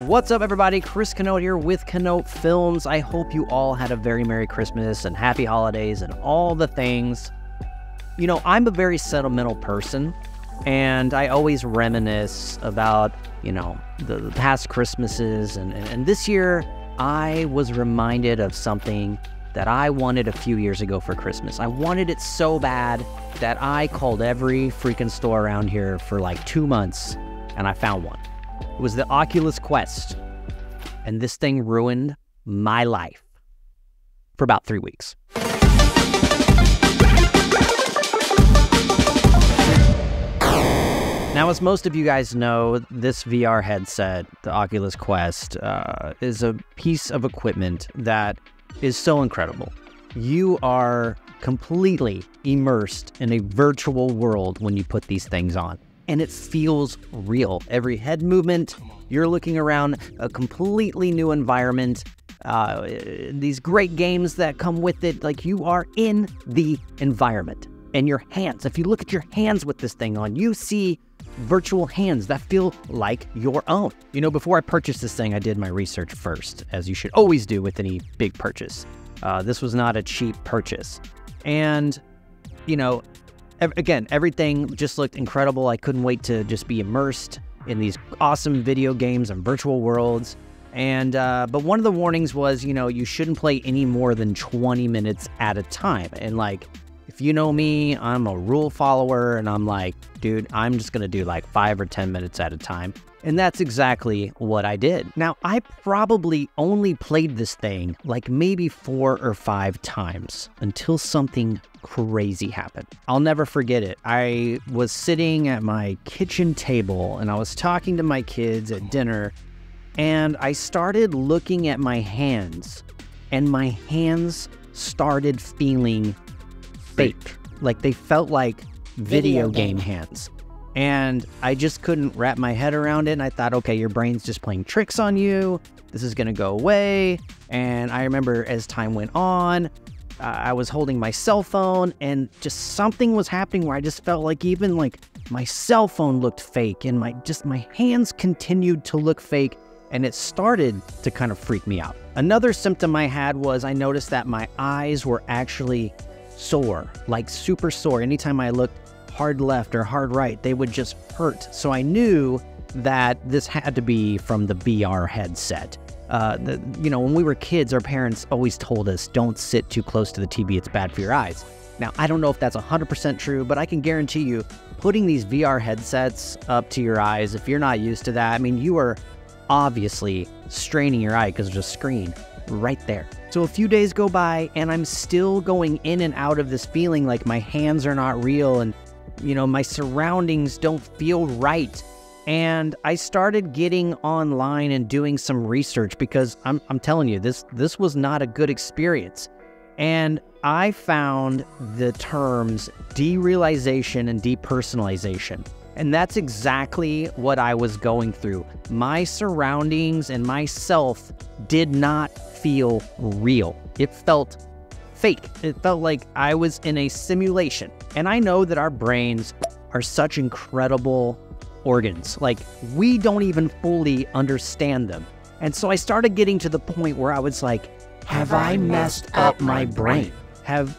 What's up, everybody? Chris Canote here with Canote Films. I hope you all had a very Merry Christmas and Happy Holidays and all the things. You know, I'm a very sentimental person, and I always reminisce about, the past Christmases. And this year, I was reminded of something that I wanted a few years ago for Christmas. I wanted it so bad that I called every freaking store around here for like 2 months, and I found one. It was the Oculus Quest, and this thing ruined my life for about 3 weeks. Now, as most of you guys know, this VR headset, the Oculus Quest, is a piece of equipment that is so incredible. You are completely immersed in a virtual world when you put these things on. And it feels real. Every head movement, you're looking around a completely new environment. These great games that come with it, like you are in the environment. And your hands, if you look at your hands with this thing on, you see virtual hands that feel like your own. You know, before I purchased this thing, I did my research first, as you should always do with any big purchase. This was not a cheap purchase. And, again, everything just looked incredible. I couldn't wait to just be immersed in these awesome video games and virtual worlds. And but one of the warnings was, you shouldn't play any more than 20 minutes at a time. And if you know me, I'm a rule follower, and I'm like, dude, I'm just gonna do like 5 or 10 minutes at a time. And that's exactly what I did. Now, I probably only played this thing like maybe 4 or 5 times until something crazy happened. I'll never forget it. I was sitting at my kitchen table and I was talking to my kids at dinner, and I started looking at my hands, and my hands started feeling fake. Like they felt like video game hands. And I just couldn't wrap my head around it. And I thought, okay, your brain's just playing tricks on you. This is going to go away. And I remember as time went on, I was holding my cell phone, and just something was happening where I just felt like even like my cell phone looked fake, and my hands continued to look fake. And it started to kind of freak me out. Another symptom I had was I noticed that my eyes were actually sore, like super sore. Anytime I looked hard left or hard right, they would just hurt. So I knew that this had to be from the VR headset. When we were kids, our parents always told us, don't sit too close to the TV, it's bad for your eyes. Now, I don't know if that's 100% true, but I can guarantee you, putting these VR headsets up to your eyes, if you're not used to that, you are obviously straining your eye because there's a screen right there. So a few days go by, and I'm still going in and out of this feeling like my hands are not real, and my surroundings don't feel right. And I started getting online and doing some research because I'm telling you, this was not a good experience. And I found the terms derealization and depersonalization. And that's exactly what I was going through. My surroundings and myself did not feel real. It felt fake. It felt like I was in a simulation. And I know that our brains are such incredible organs. Like, we don't even fully understand them. And so I started getting to the point where I was like, have I messed up my brain?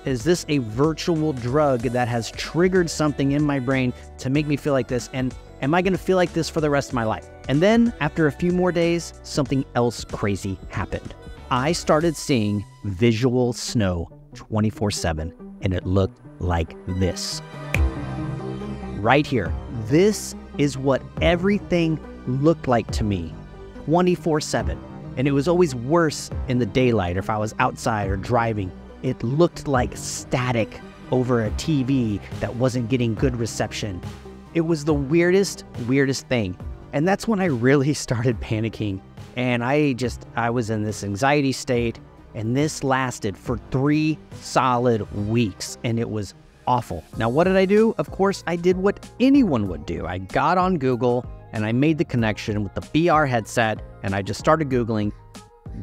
Is this a virtual drug that has triggered something in my brain to make me feel like this? And am I going to feel like this for the rest of my life? And then after a few more days, something else crazy happened. I started seeing visual snow 24/7, and it looked like this. Right here. This is what everything looked like to me 24/7. And it was always worse in the daylight, or if I was outside or driving. It looked like static over a TV that wasn't getting good reception. It was the weirdest thing. And that's when I really started panicking. And I was in this anxiety state, and this lasted for 3 solid weeks, and it was awful. Now, what did I do? Of course, I did what anyone would do. I got on Google, and I made the connection with the VR headset, and I just started Googling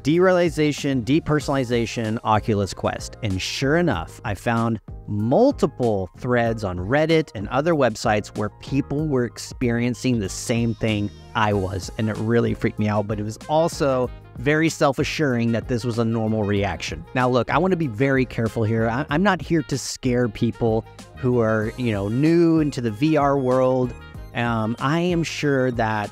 Derealization, Depersonalization, Oculus Quest. And sure enough, I found multiple threads on Reddit and other websites where people were experiencing the same thing I was, and it really freaked me out, but it was also very self-assuring that this was a normal reaction. Now look, I want to be very careful here. I'm not here to scare people who are, new into the VR world. I am sure that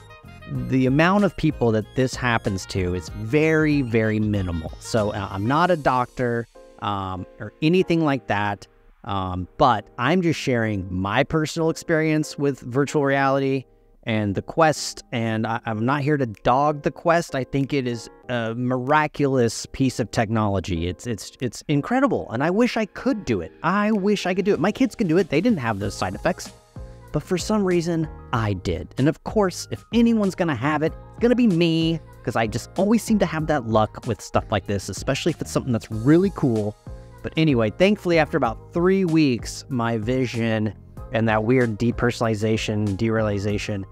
the amount of people that this happens to is very, very minimal. So I'm not a doctor or anything like that, but I'm just sharing my personal experience with virtual reality and the Quest, and I'm not here to dog the Quest. I think it is a miraculous piece of technology. It's incredible, and I wish I could do it. I wish I could do it. My kids can do it. They didn't have those side effects, but for some reason, I did. And of course, if anyone's gonna have it, it's gonna be me, because I just always seem to have that luck with stuff like this, especially if it's something that's really cool. But anyway, thankfully, after about 3 weeks, my vision and that weird depersonalization, derealization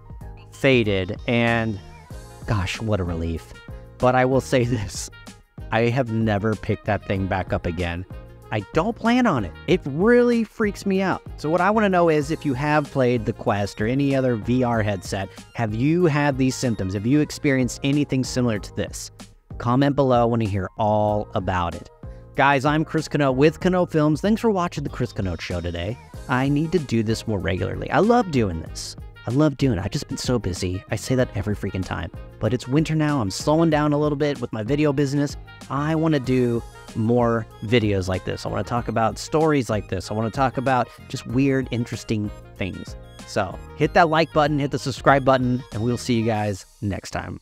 faded, and gosh, what a relief. But I will say this, I have never picked that thing back up again. I don't plan on it. It really freaks me out. So what I want to know is, if you have played the Quest or any other VR headset, have you had these symptoms? Have you experienced anything similar to this? Comment below. I want to hear all about it. Guys, I'm Chris Canote with Canote Films. Thanks for watching the Chris Canote Show today. I need to do this more regularly. I love doing this. I love doing it. I've just been so busy. I say that every freaking time. But it's winter now. I'm slowing down a little bit with my video business. I want to do more videos like this. I want to talk about stories like this. I want to talk about just weird, interesting things. So hit that like button, hit the subscribe button, and we'll see you guys next time.